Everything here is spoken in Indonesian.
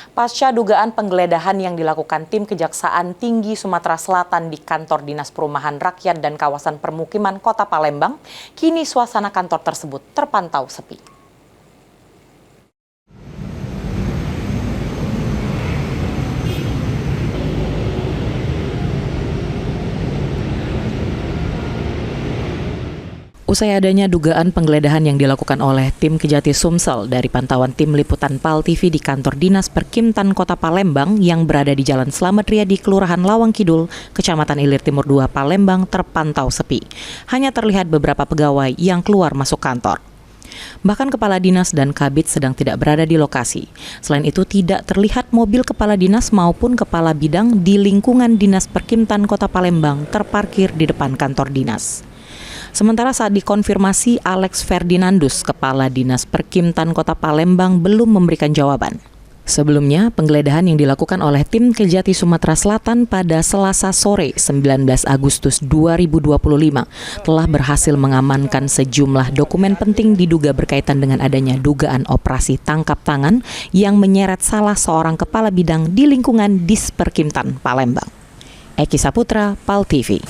Pasca dugaan penggeledahan yang dilakukan tim Kejaksaan Tinggi Sumatera Selatan di kantor Dinas Perumahan Rakyat dan Kawasan Permukiman Kota Palembang, kini suasana kantor tersebut terpantau sepi. Usai adanya dugaan penggeledahan yang dilakukan oleh tim Kejati Sumsel dari pantauan tim liputan PAL TV di kantor Dinas Perkimtan Kota Palembang yang berada di Jalan Slamet Riyadi, Kelurahan Lawang Kidul, Kecamatan Ilir Timur 2, Palembang terpantau sepi. Hanya terlihat beberapa pegawai yang keluar masuk kantor. Bahkan kepala dinas dan kabid sedang tidak berada di lokasi. Selain itu tidak terlihat mobil kepala dinas maupun kepala bidang di lingkungan Dinas Perkimtan Kota Palembang terparkir di depan kantor dinas. Sementara saat dikonfirmasi, Alex Ferdinandus, Kepala Dinas Perkimtan Kota Palembang, belum memberikan jawaban. Sebelumnya, penggeledahan yang dilakukan oleh tim Kejati Sumatera Selatan pada Selasa sore 19 Agustus 2025 telah berhasil mengamankan sejumlah dokumen penting diduga berkaitan dengan adanya dugaan operasi tangkap tangan yang menyeret salah seorang kepala bidang di lingkungan Dis Perkimtan Palembang. Eki Saputra, PAL TV.